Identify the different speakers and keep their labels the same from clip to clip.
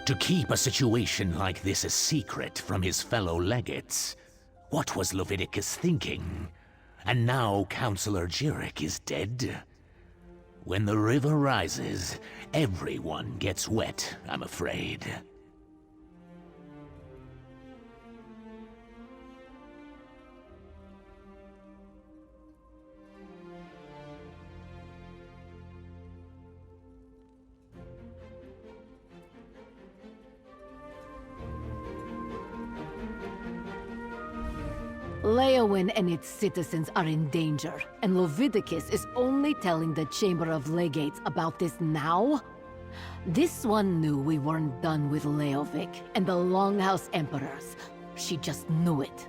Speaker 1: To keep a situation like this a secret from his fellow legates. What was Leviticus thinking? And now Councillor Jurek is dead? When the river rises, everyone gets wet, I'm afraid.
Speaker 2: Leowyn and its citizens are in danger, and Leviticus is only telling the Chamber of Legates about this now? This one knew we weren't done with Leovic and the Longhouse Emperors. She just knew it.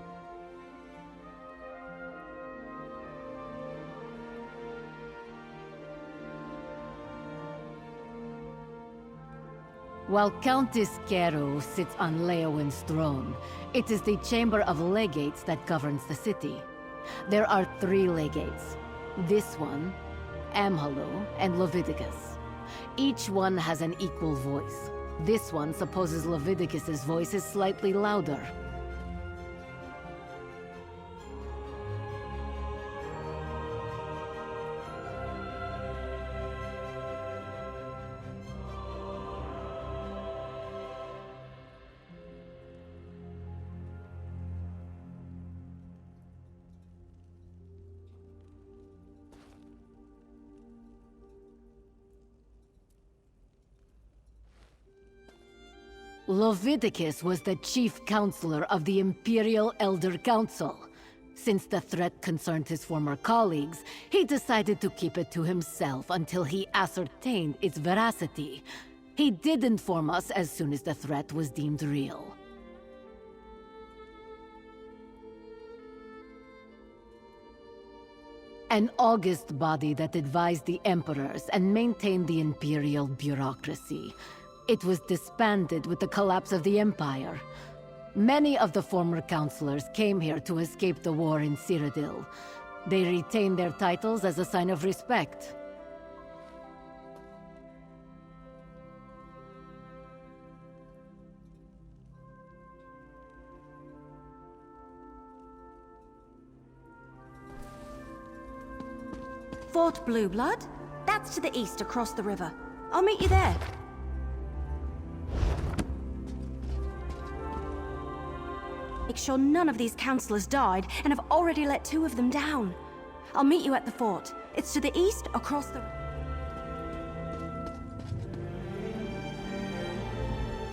Speaker 2: While Countess Kero sits on Leowyn's throne, it is the Chamber of Legates that governs the city. There are 3 legates. This one, Amhalo, and Leviticus. Each one has an equal voice. This one supposes Leviticus's voice is slightly louder. Leviticus was the chief counselor of the Imperial Elder Council. Since the threat concerned his former colleagues, he decided to keep it to himself until he ascertained its veracity. He did inform us as soon as the threat was deemed real. An august body that advised the emperors and maintained the imperial bureaucracy. It was disbanded with the collapse of the Empire. Many of the former counselors came here to escape the war in Cyrodiil. They retained their titles as a sign of respect.
Speaker 3: Fort Blueblood? That's to the east across the river. I'll meet you there. Make sure none of these counselors died, and have already let 2 of them down. I'll meet you at the fort. It's to the east, across the...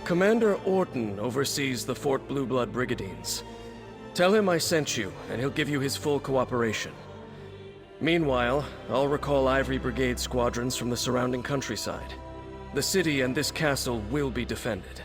Speaker 4: Commander Orton oversees the Fort Blueblood Brigadines. Tell him I sent you, and he'll give you his full cooperation. Meanwhile, I'll recall Ivory Brigade squadrons from the surrounding countryside. The city and this castle will be defended.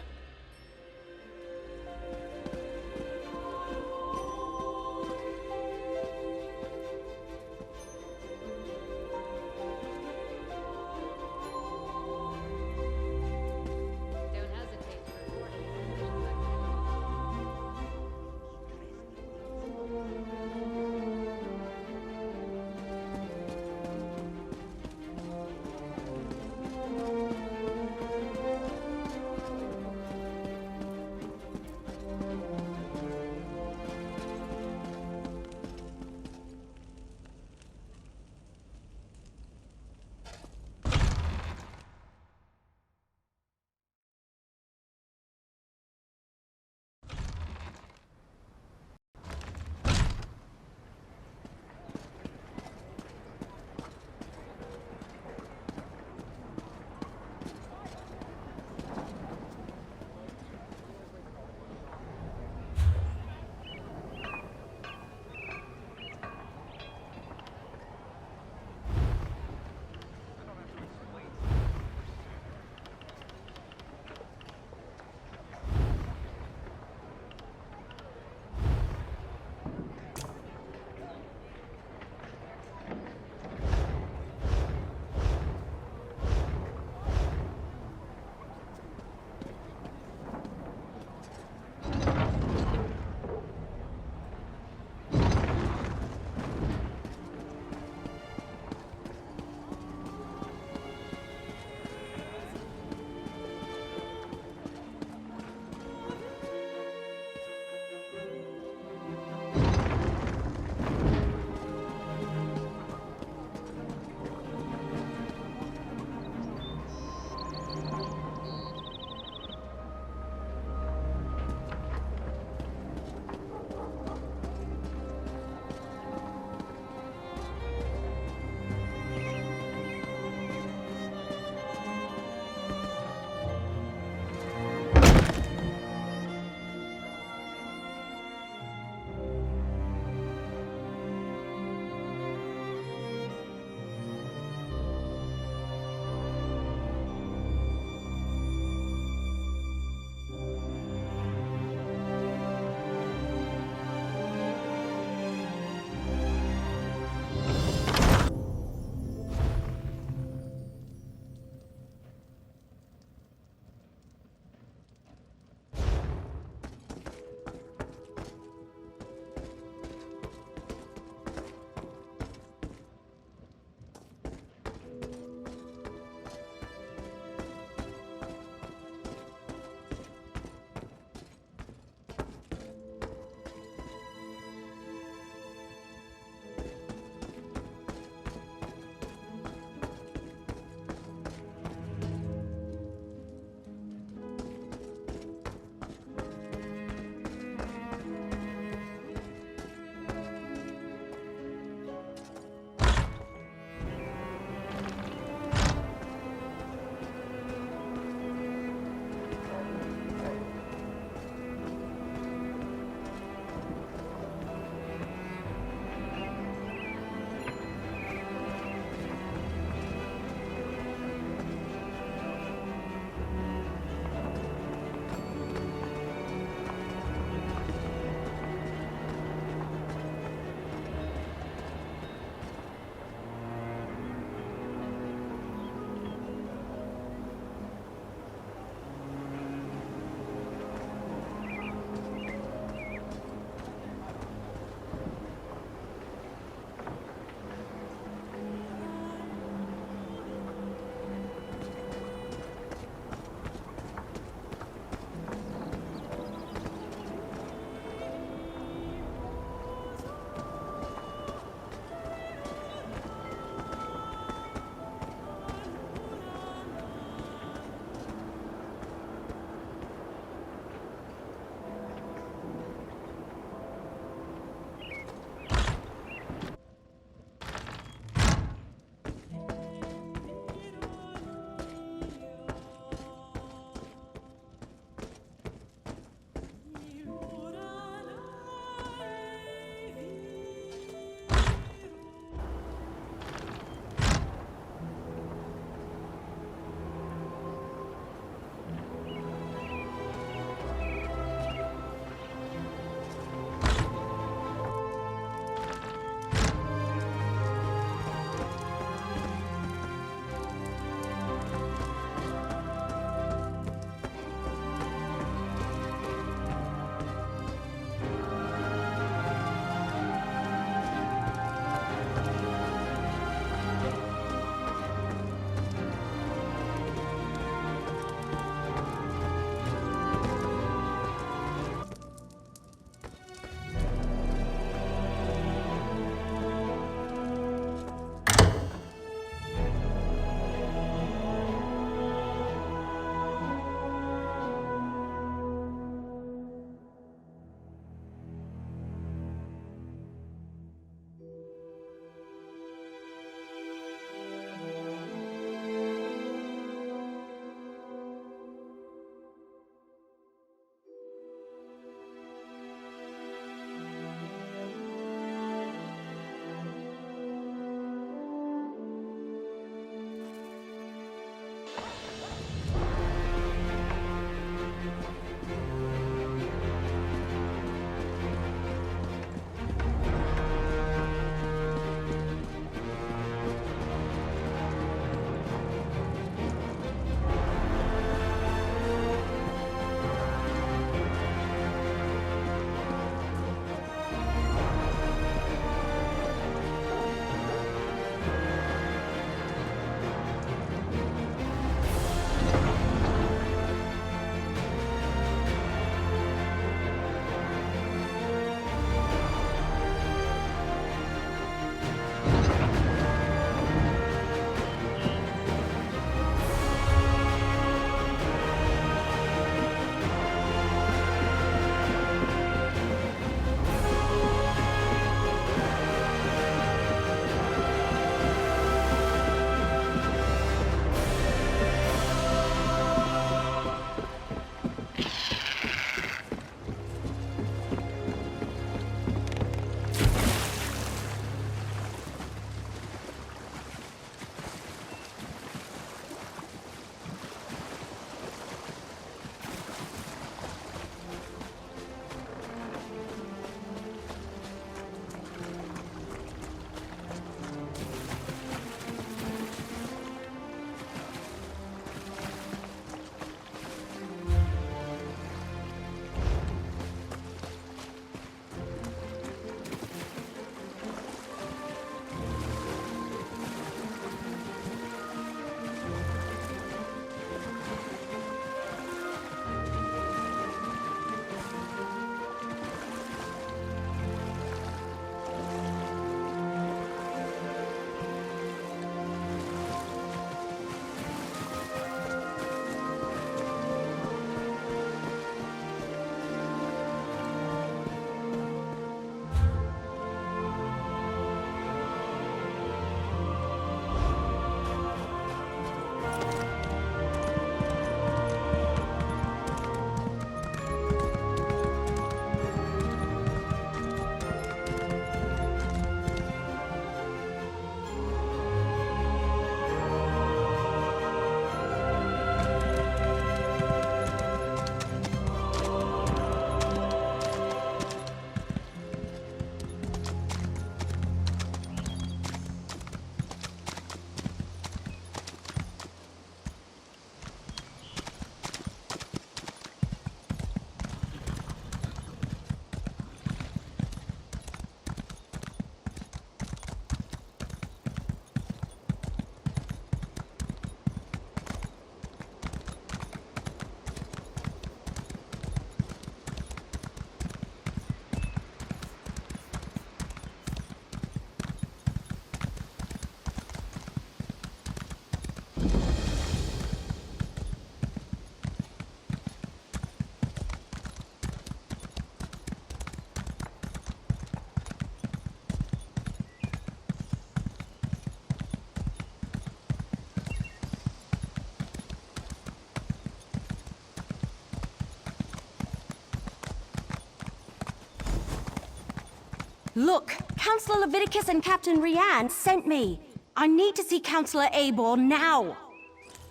Speaker 3: Look, Councillor Leviticus and Captain Rianne sent me. I need to see Councillor Abor now.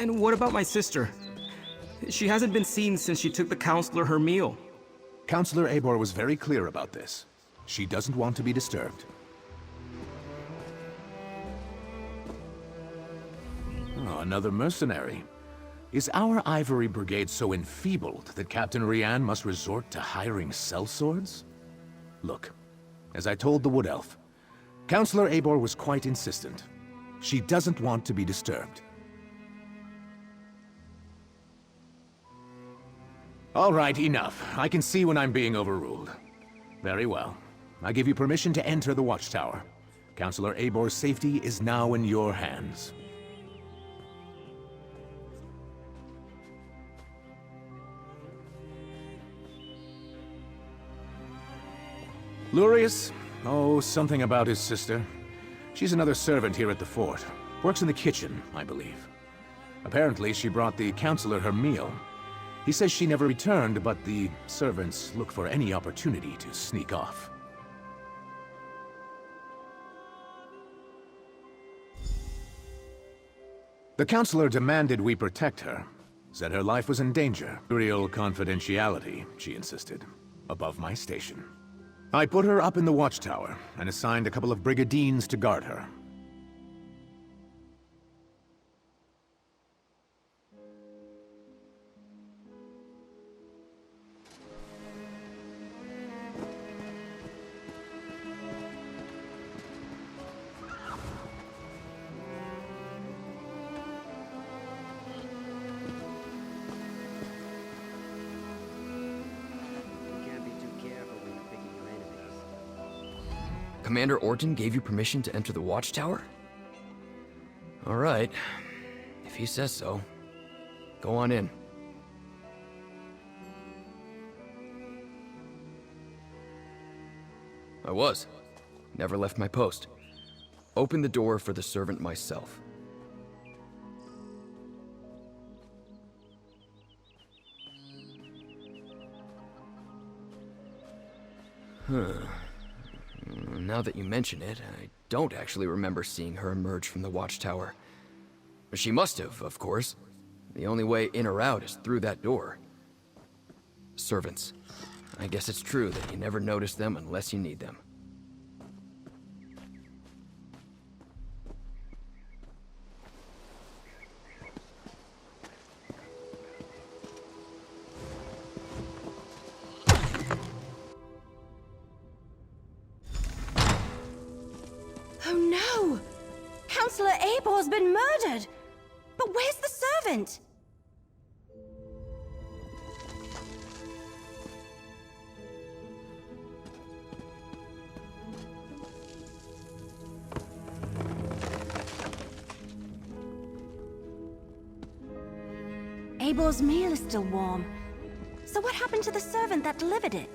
Speaker 5: And what about my sister? She hasn't been seen since she took the Counselor her meal.
Speaker 1: Counselor Abor was very clear about this. She doesn't want to be disturbed. Oh, another mercenary. Is our Ivory Brigade so enfeebled that Captain Rianne must resort to hiring sellswords? Look, as I told the Wood Elf, Counselor Abor was quite insistent. She doesn't want to be disturbed. All right, enough. I can see when I'm being overruled. Very well. I give you permission to enter the Watchtower. Counselor Abor's safety is now in your hands. Lurius? Oh, something about his sister. She's another servant here at the fort. Works in the kitchen, I believe. Apparently, she brought the counselor her meal. He says she never returned, but the servants look for any opportunity to sneak off. The counselor demanded we protect her. Said her life was in danger. Real confidentiality, she insisted. Above my station. I put her up in the watchtower, and assigned a couple of brigadines to guard her.
Speaker 6: Commander Orton gave you permission to enter the Watchtower? All right. If he says so. Go on in. I was. Never left my post. Opened the door for the servant myself. Now that you mention it, I don't actually remember seeing her emerge from the watchtower. She must have, of course. The only way in or out is through that door. Servants. I guess it's true that you never notice them unless you need them.
Speaker 3: Oh no! Councillor Abor's been murdered! But where's the servant? Abor's meal is still warm. So what happened to the servant that delivered it?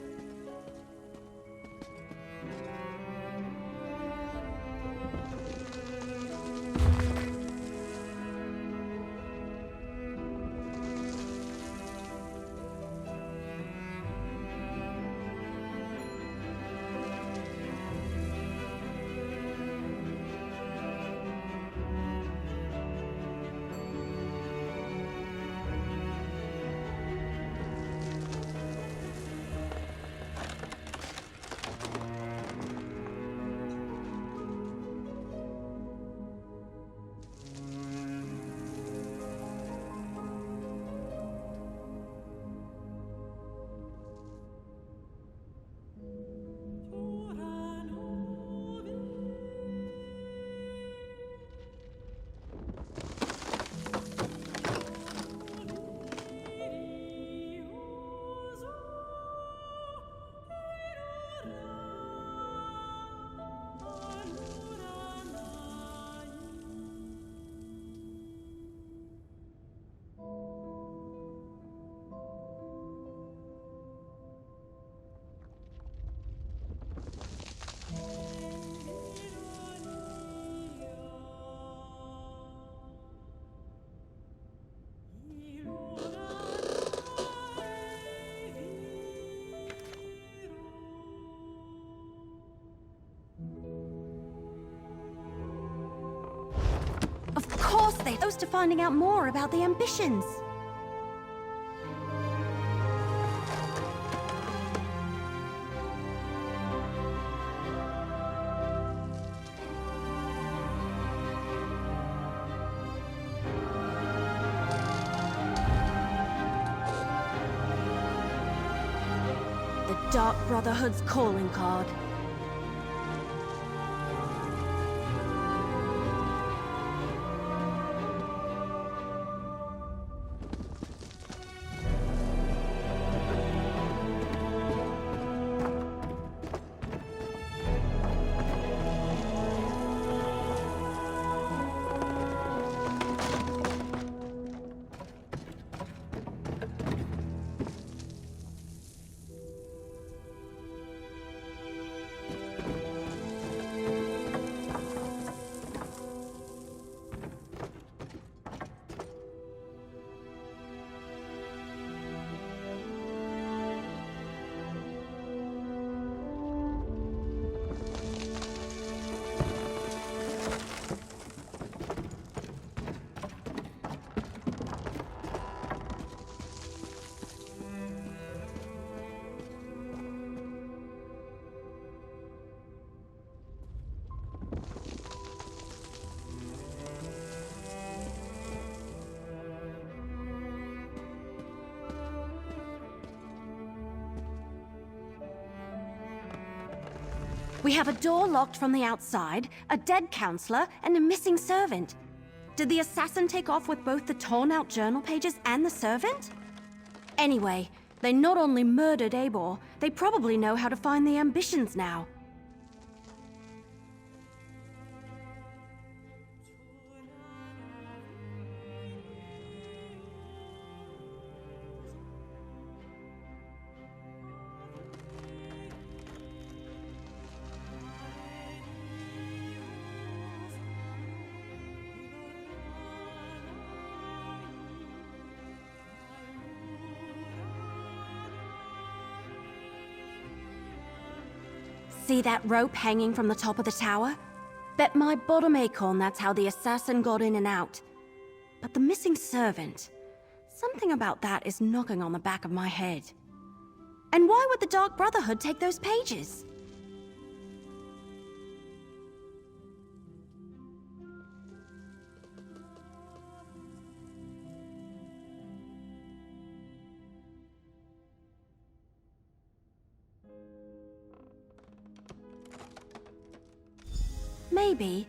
Speaker 3: close to finding out more about the ambitions. The Dark Brotherhood's calling card. We have a door locked from the outside, a dead counselor, and a missing servant. Did the assassin take off with both the torn-out journal pages and the servant? Anyway, they not only murdered Eivor, they probably know how to find the ambitions now. See that rope hanging from the top of the tower? Bet my bottom acorn that's how the assassin got in and out. But the missing servant... something about that is knocking on the back of my head. And why would the Dark Brotherhood take those pages? Maybe,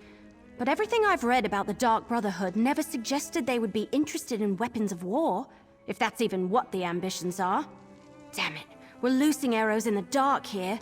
Speaker 3: but everything I've read about the Dark Brotherhood never suggested they would be interested in weapons of war, if that's even what the ambitions are. Damn it, we're loosing arrows in the dark here.